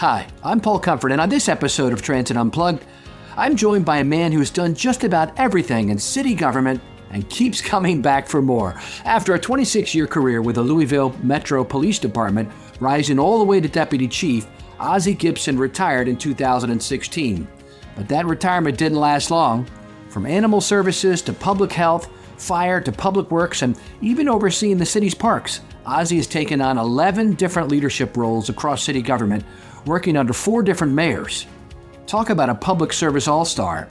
Hi, I'm Paul Comfort, and on this episode of Transit Unplugged, I'm joined by a man who has done just about everything in city government and keeps coming back for more. After a 26-year career with the Louisville Metro Police Department, rising all the way to deputy chief, Ozzy Gibson retired in 2016. But that retirement didn't last long. From animal services to public health, fire to public works, and even overseeing the city's parks, Ozzy has taken on 11 different leadership roles across city government, working under 4 different mayors. Talk about a public service all-star.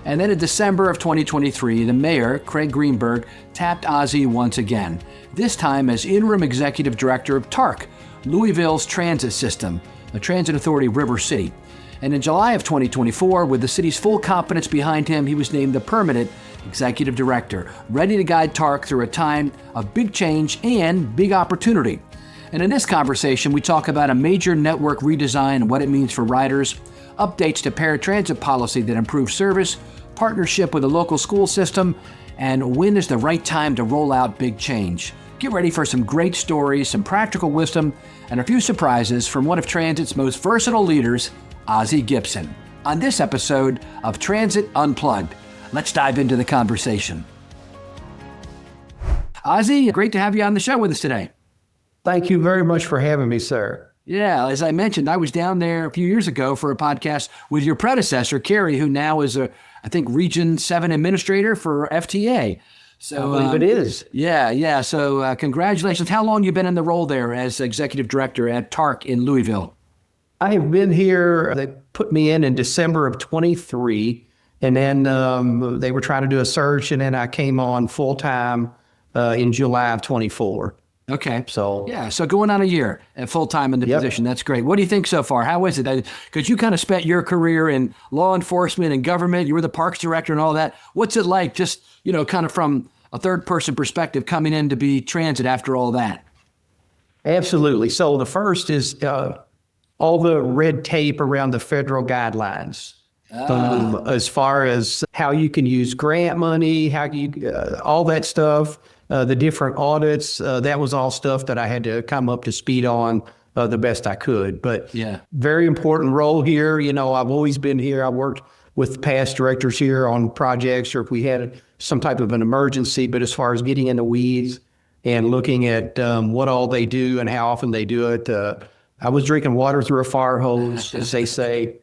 And then in December of 2023, the mayor, Craig Greenberg, tapped Ozzy once again, this time as interim executive director of TARC, Louisville's transit system, the transit authority of River City. And in July of 2024, with the city's full confidence behind him, he was named the permanent executive director, ready to guide TARC through a time of big change and big opportunity. And in this conversation, we talk about a major network redesign and what it means for riders, updates to paratransit policy that improves service, partnership with the local school system, and when is the right time to roll out big change. Get ready for some great stories, some practical wisdom, and a few surprises from one of Transit's most versatile leaders, Ozzy Gibson. On this episode of Transit Unplugged, let's dive into the conversation. Ozzy, great to have you on the show with us today. Thank you very much for having me, sir. Yeah, as I mentioned, I was down there a few years ago for a podcast with your predecessor, Kerry, who now is I think, Region 7 administrator for FTA. So I believe it is. Yeah. So congratulations. How long you been in the role there as executive director at TARC in Louisville? I have been here. They put me in December of 23, and then they were trying to do a search, and then I came on full time in July of 24. Okay. So going on a year at full time in the position. That's great. What do you think so far? How is it? Because you kind of spent your career in law enforcement and government. You were the parks director and all that. What's it like just, kind of from a third person perspective coming in to be transit after all that? Absolutely. So the first is all the red tape around the federal guidelines. As far as how you can use grant money, how you all that stuff. The different audits, that was all stuff that I had to come up to speed on the best I could. But very important role here. I've always been here. I worked with past directors here on projects or if we had some type of an emergency. But as far as getting in the weeds and looking at what all they do and how often they do it, I was drinking water through a fire hose, as they say,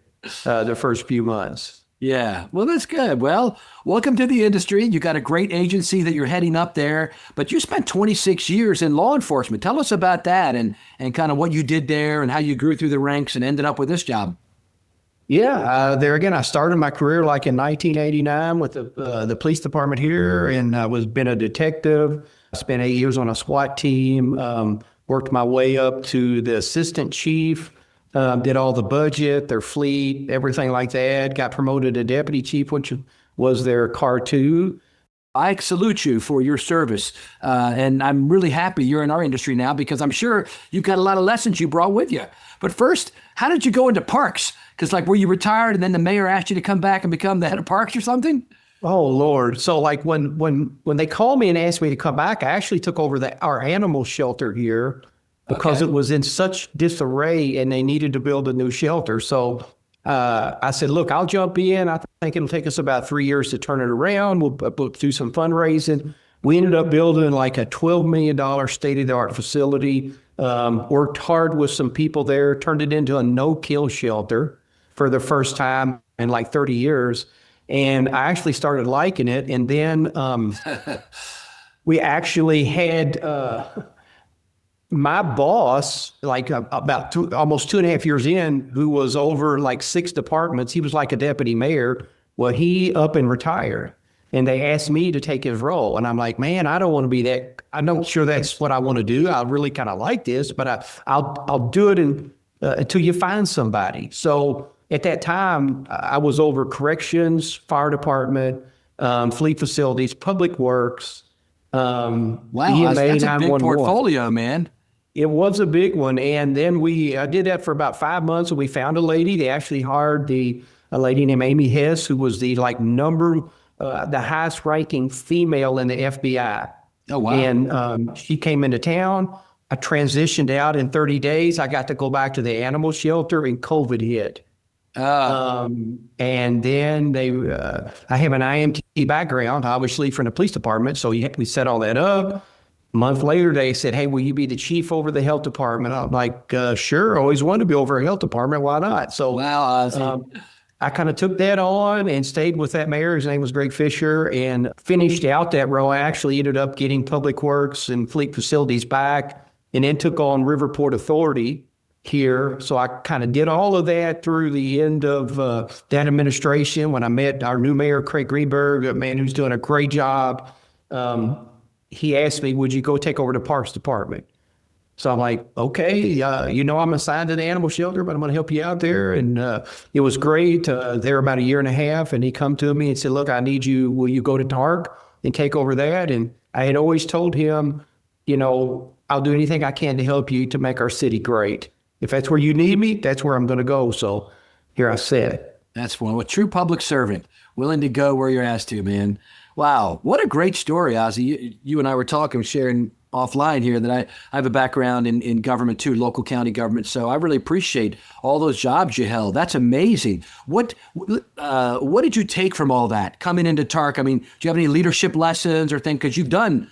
the first few months. Yeah, well, that's good. Well, welcome to the industry. You got a great agency that you're heading up there, but you spent 26 years in law enforcement. Tell us about that and kind of what you did there and how you grew through the ranks and ended up with this job. Yeah, there again, I started my career like in 1989 with the police department here, and I been a detective. I spent 8 years on a SWAT team, worked my way up to the assistant chief. Did all the budget, their fleet, everything like that. Got promoted to deputy chief, which was their car 2. I salute you for your service. And I'm really happy you're in our industry now because I'm sure you've got a lot of lessons you brought with you. But first, how did you go into parks? Because were you retired and then the mayor asked you to come back and become the head of parks or something? Oh, Lord. So when they called me and asked me to come back, I actually took over our animal shelter here. Because it was in such disarray and they needed to build a new shelter. So I said, look, I'll jump in. I think it'll take us about 3 years to turn it around. We'll do some fundraising. We ended up building like a $12 million state-of-the-art facility, worked hard with some people there, turned it into a no-kill shelter for the first time in like 30 years. And I actually started liking it. And then we actually had... my boss, about almost 2.5 years in, who was over like 6 departments, he was like a deputy mayor. Well, he up and retired, and they asked me to take his role. And I'm like, man, I don't want to be that. I'm not sure that's what I want to do. I really kind of like this, but I'll do it until you find somebody. So at that time, I was over corrections, fire department, fleet facilities, public works. Wow, that's a big portfolio, man. It was a big one. And then I did that for about 5 months, and we found a lady. They actually hired a lady named Amy Hess, who was the the highest ranking female in the FBI. Oh, wow. And she came into town. I transitioned out in 30 days. I got to go back to the animal shelter and COVID hit. And then I have an IMT background, obviously from the police department. So we set all that up. A month later, they said, hey, will you be the chief over the health department? I'm like, sure. Always wanted to be over a health department. Why not? So wow, Ozzy. I kind of took that on and stayed with that mayor. His name was Greg Fisher, and finished out that role. I actually ended up getting Public Works and Fleet Facilities back, and then took on Riverport Authority here. So I kind of did all of that through the end of that administration when I met our new mayor, Craig Greenberg, a man who's doing a great job. He asked me, would you go take over the Parks Department? So I'm like, okay, I'm assigned to the animal shelter, but I'm going to help you out there. And it was great. There about a year and a half, and he come to me and said, look, I need you. Will you go to TARC and take over that? And I had always told him, I'll do anything I can to help you to make our city great. If that's where you need me, that's where I'm going to go. So here I sit. That's one. A true public servant, willing to go where you're asked to, man. Wow. What a great story, Ozzy. You and I were talking, sharing offline here, that I have a background in government too, local county government. So I really appreciate all those jobs you held. That's amazing. What did you take from all that coming into TARC? I mean, do you have any leadership lessons or things? Because you've done,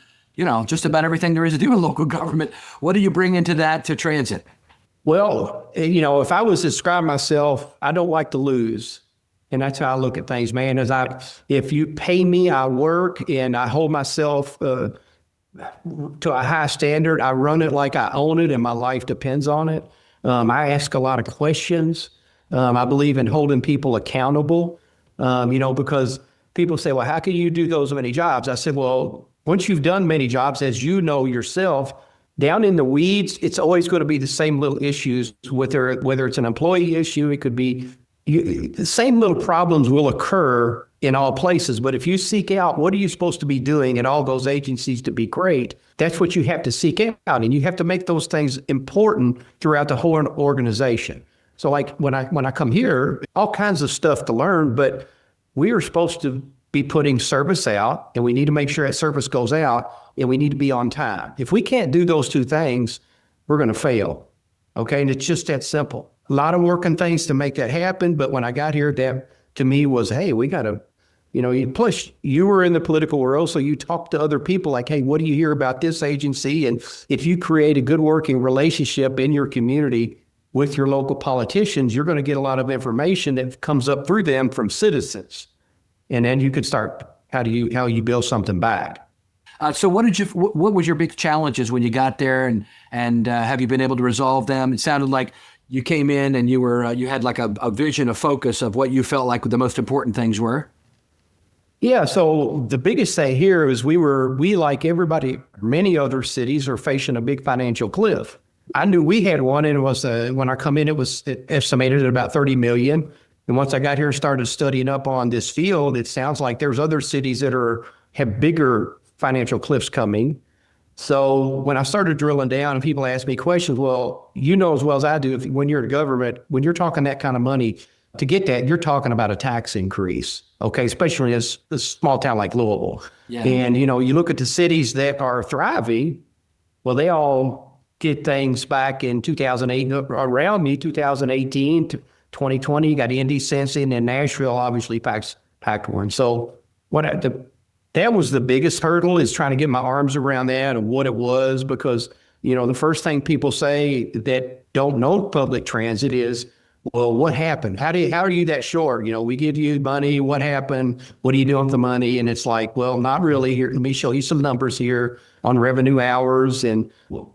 just about everything there is to do in local government. What do you bring into that to transit? Well, if I was to describe myself, I don't like to lose. And that's how I look at things, man. If you pay me, I work, and I hold myself to a high standard. I run it like I own it, and my life depends on it. I ask a lot of questions. I believe in holding people accountable, because people say, well, how can you do those many jobs? I said, well, once you've done many jobs, as you know yourself, down in the weeds, it's always going to be the same little issues, whether it's an employee issue, it could be the same little problems will occur in all places. But if you seek out what are you supposed to be doing at all those agencies to be great, that's what you have to seek out. And you have to make those things important throughout the whole organization. So like when I come here, all kinds of stuff to learn, but we are supposed to be putting service out, and we need to make sure that service goes out, and we need to be on time. If we can't do those two things, we're going to fail. Okay. And it's just that simple. A lot of work and things to make that happen. But when I got here, that to me was, hey, we got to, plus you were in the political world. So you talk to other people like, hey, what do you hear about this agency? And if you create a good working relationship in your community with your local politicians, you're going to get a lot of information that comes up through them from citizens. And then you could start, how you build something back. So what was your big challenges when you got there, and have you been able to resolve them? It sounded like you came in and you had like a vision, a focus of what you felt like the most important things were. Yeah. So the biggest thing here is we like everybody, many other cities are facing a big financial cliff. I knew we had one, and it was when I come in, it was estimated at about 30 million. And once I got here and started studying up on this field, it sounds like there's other cities that have bigger financial cliffs coming. So when I started drilling down and people ask me questions, well, as well as I do, when you're in government, when you're talking that kind of money, to get that, you're talking about a tax increase, okay, especially in a small town like Louisville. Yeah. And, you look at the cities that are thriving, well, they all get things back in 2008, around me, 2018 to 2020, you got Indy, Cincinnati, and Nashville, obviously packed one. So that was the biggest hurdle, is trying to get my arms around that and what it was, because, the first thing people say that don't know public transit is, well, what happened? How are you that short? We give you money. What happened? What are you doing with the money? And it's like, well, not really. Here, let me show you some numbers here on revenue hours. And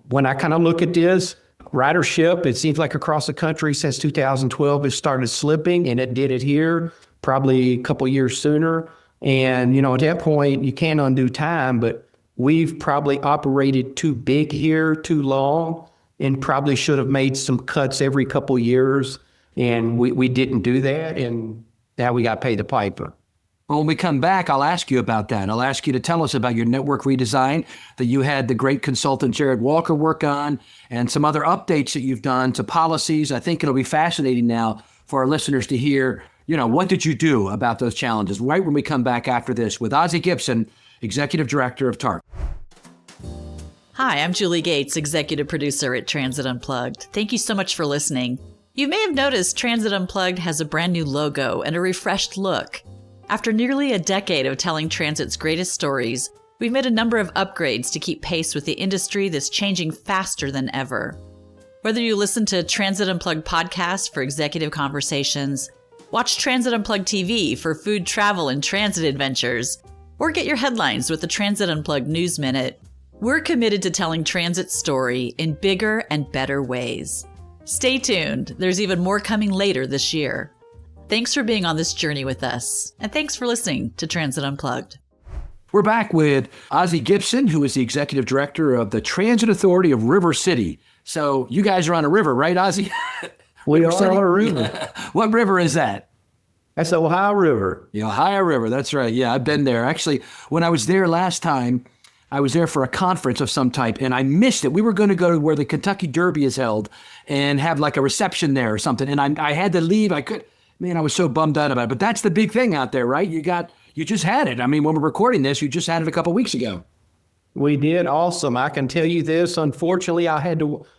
when I kind of look at this, ridership, it seems like across the country since 2012, it started slipping, and it did it here probably a couple years sooner. And, at that point, you can't undo time, but we've probably operated too big here, too long, and probably should have made some cuts every couple years. And we didn't do that. And now we got to pay the piper. Well, when we come back, I'll ask you about that. I'll ask you to tell us about your network redesign that you had the great consultant Jared Walker work on, and some other updates that you've done to policies. I think it'll be fascinating now for our listeners to hear, what did you do about those challenges? Right when we come back after this with Ozzy Gibson, Executive Director of TARC. Hi, I'm Julie Gates, executive producer at Transit Unplugged. Thank you so much for listening. You may have noticed Transit Unplugged has a brand new logo and a refreshed look. After nearly a decade of telling Transit's greatest stories, we've made a number of upgrades to keep pace with the industry that's changing faster than ever. Whether you listen to Transit Unplugged podcast for executive conversations, watch Transit Unplugged TV for food, travel, and transit adventures, or get your headlines with the Transit Unplugged News Minute, we're committed to telling Transit's story in bigger and better ways. Stay tuned. There's even more coming later this year. Thanks for being on this journey with us, and thanks for listening to Transit Unplugged. We're back with Ozzy Gibson, who is the executive director of the Transit Authority of River City. So you guys are on a river, right, Ozzy? We are on a river. What river is that? That's the Ohio River. The Ohio River, that's right. Yeah, I've been there. Actually, when I was there last time, I was there for a conference of some type, and I missed it. We were going to go to where the Kentucky Derby is held and have like a reception there or something, and I had to leave. I was so bummed out about it. But that's the big thing out there, right? You just had it. I mean, when we're recording this, you just had it a couple weeks ago. We did. Awesome. I can tell you this. Unfortunately, I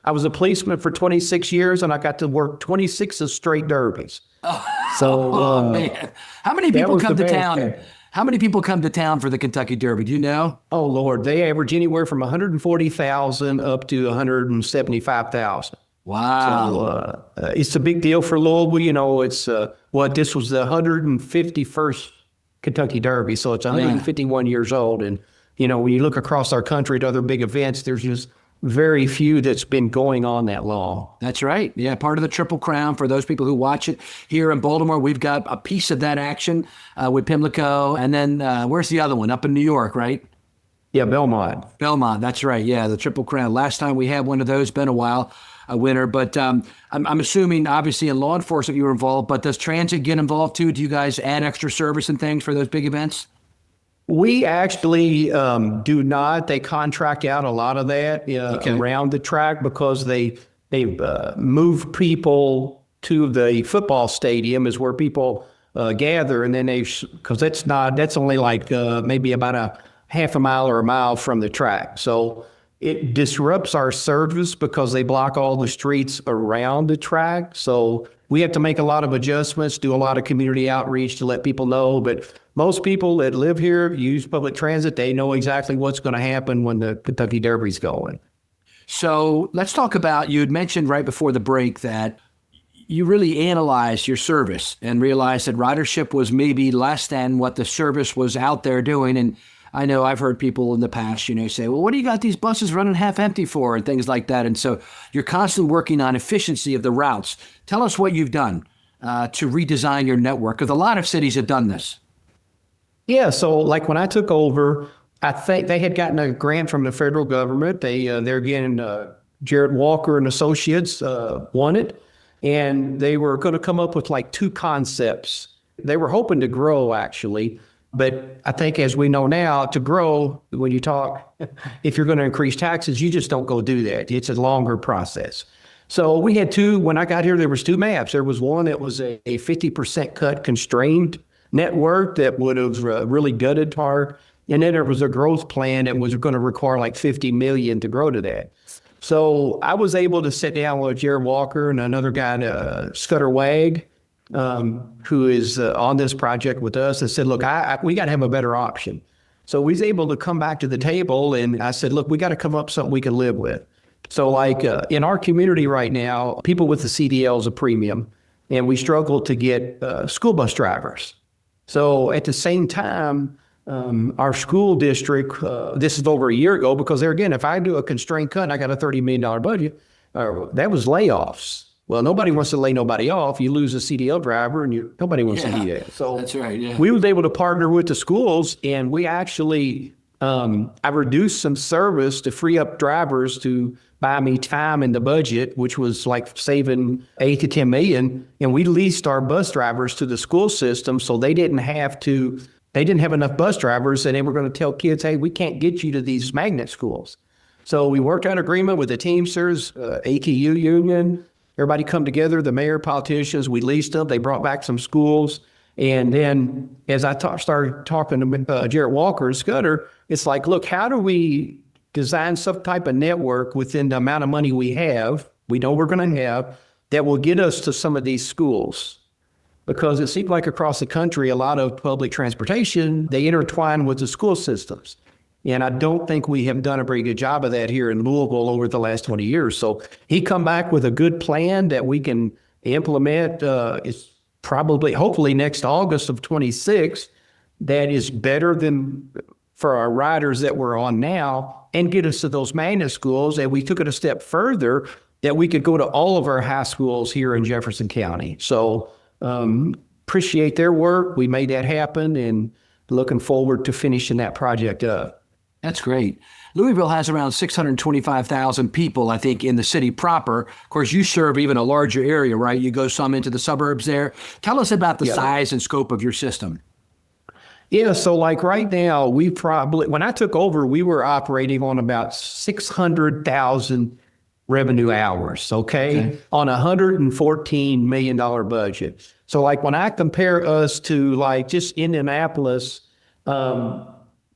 was a policeman for 26 years, and I got to work 26 of straight derbies. Man. How many people come to town? How many people come to town for the Kentucky Derby? Do you know? Oh, Lord. They average anywhere from 140,000 up to 175,000. Wow. So, it's a big deal for Louisville. You know, this was the 151st Kentucky Derby. So it's 151 years old. And, you know, when you look across our country at other big events, there's just very few that's been going on that long. That's right. Yeah, part of the Triple Crown. For those people who watch it here in Baltimore, we've got a piece of that action with Pimlico. And then where's the other one? Up in New York, right? Yeah, Belmont. Belmont, that's right. Yeah, the Triple Crown. Last time we had one of those, been a while, a winner. But I'm assuming, obviously, in law enforcement you were involved. But does transit get involved too? Do you guys add extra service and things for those big events? We actually do not. They contract out a lot of that around the track because they've moved people to the football stadium is where people gather, and then because that's only like maybe about a half a mile or a mile from the track. So it disrupts our service because they block all the streets around the track. So we have to make a lot of adjustments, do a lot of community outreach to let people know. But most people that live here use public transit. They know exactly what's going to happen when the Kentucky Derby's going. So let's talk about, you had mentioned right before the break that you really analyzed your service and realized that ridership was maybe less than what the service was out there doing. And I know I've heard people in the past, say, well, what do you got these buses running half empty for and things like that. And so you're constantly working on efficiency of the routes. Tell us what you've done to redesign your network, because a lot of cities have done this. Yeah, so like when I took over, I think they had gotten a grant from the federal government. They're getting Jared Walker and Associates won it, and they were going to come up with like two concepts. They were hoping to grow, actually. But I think, as we know now, to grow, when you talk, if you're going to increase taxes, you just don't go do that. It's a longer process. So we had two. When I got here, there was two maps. There was one that was a 50% cut constrained network that would have really gutted TARC. And then there was a growth plan that was going to require like $50 million to grow to that. So I was able to sit down with Jared Walker and another guy, Scudder Wag, who is on this project with us, and said, look, we got to have a better option. So we was able to come back to the table, and I said, look, we got to come up with something we can live with. So like in our community right now, people with the CDL is a premium, and we struggle to get school bus drivers. So at the same time, our school district, this is over a year ago, because there again, if I do a constrained cut and I got a $30 million budget, that was layoffs. Well, nobody wants to lay nobody off. You lose a CDL driver, and nobody wants to do that. So that's right. Yeah. We was able to partner with the schools, and we actually, I reduced some service to free up drivers to buy me time in the budget, which was like saving $8 to $10 million. And we leased our bus drivers to the school system, so they didn't have enough bus drivers, and they were going to tell kids, hey, we can't get you to these magnet schools. So we worked out an agreement with the Teamsters, ATU union. Everybody come together, the mayor, politicians, we leased them. They brought back some schools. And then as I started talking to Jared Walker and Scudder, it's like, look, how do we design some type of network within the amount of money we know we're going to have, that will get us to some of these schools. Because it seems like across the country, a lot of public transportation, they intertwine with the school systems. And I don't think we have done a very good job of that here in Louisville over the last 20 years. So he come back with a good plan that we can implement. It's probably, hopefully next August of 26, that is better than for our riders that we're on now, and get us to those magnet schools. And we took it a step further, that we could go to all of our high schools here in Jefferson County. So appreciate their work. We made that happen, and looking forward to finishing that project up. That's great. Louisville has around 625,000 people, I think, in the city proper. Of course, you serve even a larger area, right? You go some into the suburbs there. Tell us about the size and scope of your system. Yeah, so like right now, when I took over, we were operating on about 600,000 revenue hours, okay, on a $114 million budget. So like when I compare us to like just Indianapolis,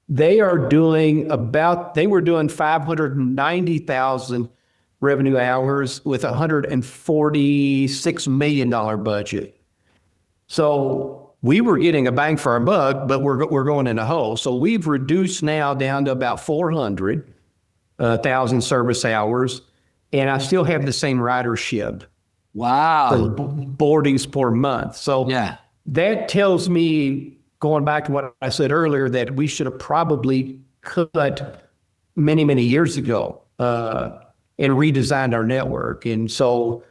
they were doing 590,000 revenue hours with a $146 million budget. So we were getting a bang for our buck, but we're going in a hole. So we've reduced now down to about 400,000 service hours, and I still have the same ridership. Wow. For boardings per month. So that tells me, going back to what I said earlier, that we should have probably cut many, many years ago and redesigned our network. And so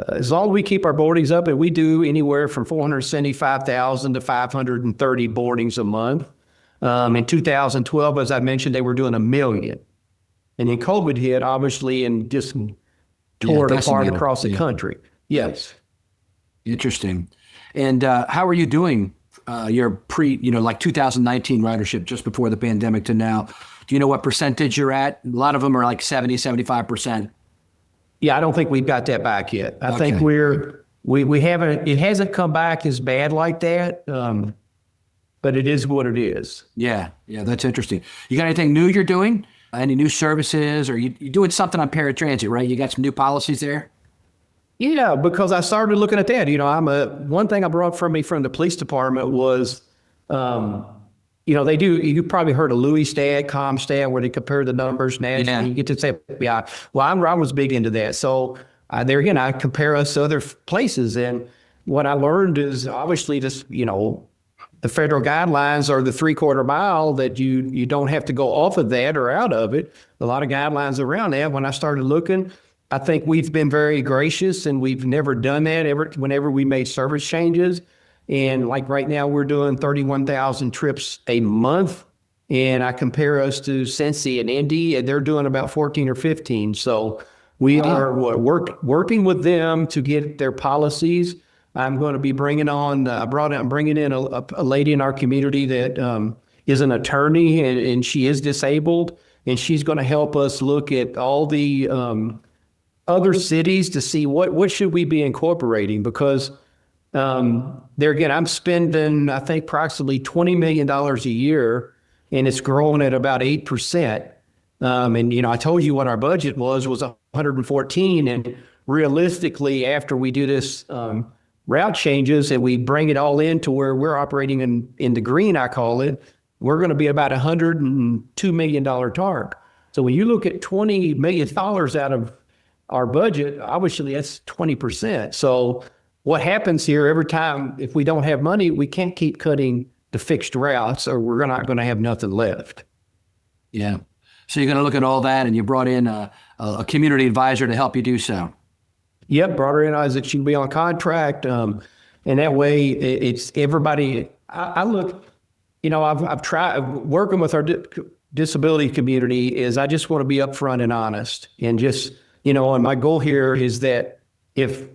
as long as we keep our boardings up, and we do anywhere from 475,000 to 530 boardings a month. In 2012, as I mentioned, they were doing 1 million. And then COVID hit, obviously, and just tore it apart across the country. Yes. Interesting. And how are you doing your like 2019 ridership just before the pandemic to now? Do you know what percentage you're at? A lot of them are like 70, 75%. Yeah, I don't think we've got that back yet. I think we haven't, it hasn't come back as bad like that, but it is what it is. Yeah, that's interesting. You got anything new you're doing? Any new services, or you doing something on Paratransit, right? You got some new policies there? Yeah, because I started looking at that. One thing I brought from the police department was, they do, you probably heard of Louis Stat, ComStat, where they compare the numbers nationally. You get to say, I was big into that. So there again, I compare us to other places. And what I learned is obviously this, the federal guidelines are the 3/4 mile, that you don't have to go off of that or out of it. A lot of guidelines around that. When I started looking, I think we've been very gracious, and we've never done that whenever we made service changes. And like right now, we're doing 31,000 trips a month. And I compare us to Cincy and Indy, and they're doing about 14 or 15. So we are working with them to get their policies. I'm going to be bringing in a lady in our community that is an attorney, and she is disabled. And she's going to help us look at all the other cities to see what should we be incorporating, because there again, I'm spending, I think, approximately $20 million a year, and it's growing at about 8%. And I told you what our budget was 114, and realistically, after we do this route changes and we bring it all in to where we're operating in the green, I call it, we're going to be about $102 million TARC. So when you look at $20 million out of our budget, obviously that's 20%. So what happens here every time, if we don't have money, we can't keep cutting the fixed routes, or we're not going to have nothing left. Yeah. So you're going to look at all that, and you brought in a community advisor to help you do so. Yep, brought her in as that she'd be on contract, and that way it's everybody. I look, I've tried working with our disability community. Is I just want to be upfront and honest, and just and my goal here is that if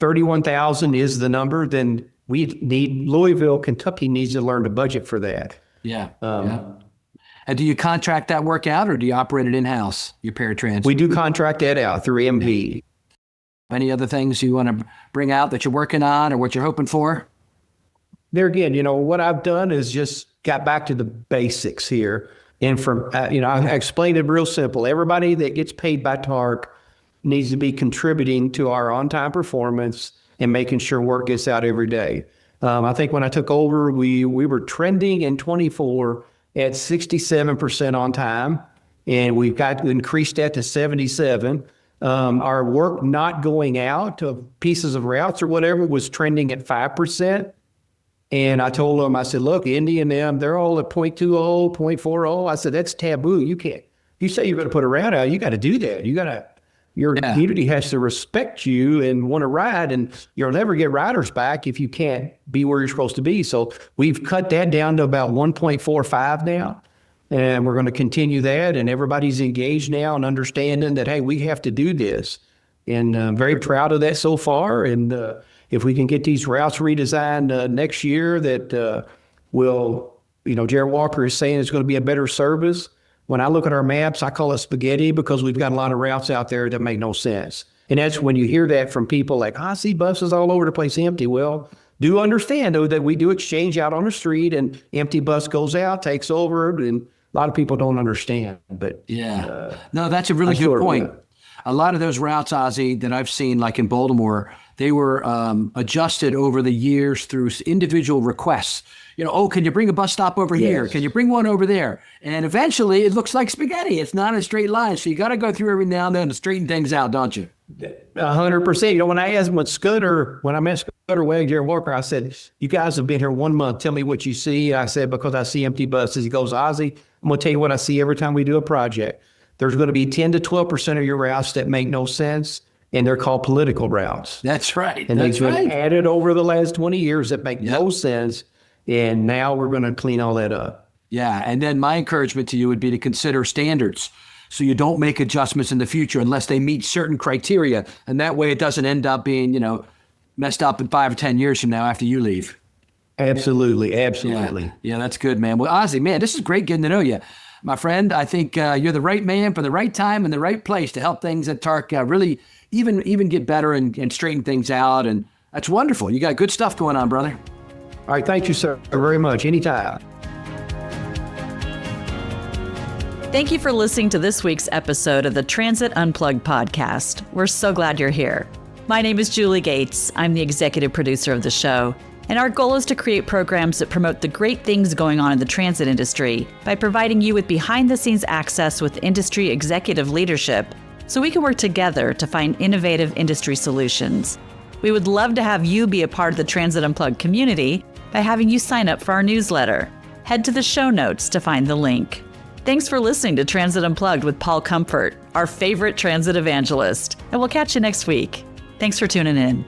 31,000 is the number, then Louisville, Kentucky needs to learn to budget for that. Yeah. And do you contract that work out, or do you operate it in-house, your paratransit? We do contract that out through MV. Any other things you want to bring out that you're working on or what you're hoping for? There again, what I've done is just got back to the basics here. And I explained it real simple. Everybody that gets paid by TARC needs to be contributing to our on-time performance and making sure work gets out every day. I think when I took over, we were trending in 24 at 67% on time, and we've got to increase that to 77. Our work not going out of pieces of routes or whatever was trending at 5%. And I told them, I said, look, Indy and them, they're all at 0.20, 0.40. I said, that's taboo. You can't. You say you're going to put a route out, you got to do that. Your community has to respect you and want to ride, and you'll never get riders back if you can't be where you're supposed to be. So we've cut that down to about 1.45 now, and we're going to continue that. And everybody's engaged now and understanding that, hey, we have to do this. And I'm very proud of that so far. And if we can get these routes redesigned next year, that Jared Walker is saying it's going to be a better service. When I look at our maps, I call it spaghetti because we've got a lot of routes out there that make no sense. And that's when you hear that from people like, I see buses all over the place empty. Well, do understand, though, that we do exchange out on the street, and empty bus goes out, takes over, and a lot of people don't understand. But no, that's a really good point. A lot of those routes, Ozzy, that I've seen, like in Baltimore, they were adjusted over the years through individual requests. Can you bring a bus stop over here? Can you bring one over there? And eventually it looks like spaghetti. It's not a straight line. So you got to go through every now and then to straighten things out, don't you? 100%. When I asked him when I met Scudder Wag, Jared Walker, I said, you guys have been here 1 month. Tell me what you see. I said, because I see empty buses. He goes, Ozzy, I'm going to tell you what I see every time we do a project. There's going to be 10 to 12% of your routes that make no sense, and they're called political routes. That's right. And they've been added over the last 20 years that make no sense, and now we're going to clean all that up. Yeah, and then my encouragement to you would be to consider standards so you don't make adjustments in the future unless they meet certain criteria, and that way it doesn't end up being, messed up in 5 or 10 years from now after you leave. Absolutely. Yeah, that's good, man. Well, Ozzy, man, this is great getting to know you. My friend, I think you're the right man for the right time and the right place to help things at TARC really even get better and straighten things out. And that's wonderful. You got good stuff going on, brother. All right. Thank you, sir, very much. Anytime. Thank you for listening to this week's episode of the Transit Unplugged podcast. We're so glad you're here. My name is Julie Gates. I'm the executive producer of the show. And our goal is to create programs that promote the great things going on in the transit industry by providing you with behind-the-scenes access with industry executive leadership so we can work together to find innovative industry solutions. We would love to have you be a part of the Transit Unplugged community by having you sign up for our newsletter. Head to the show notes to find the link. Thanks for listening to Transit Unplugged with Paul Comfort, our favorite transit evangelist, and we'll catch you next week. Thanks for tuning in.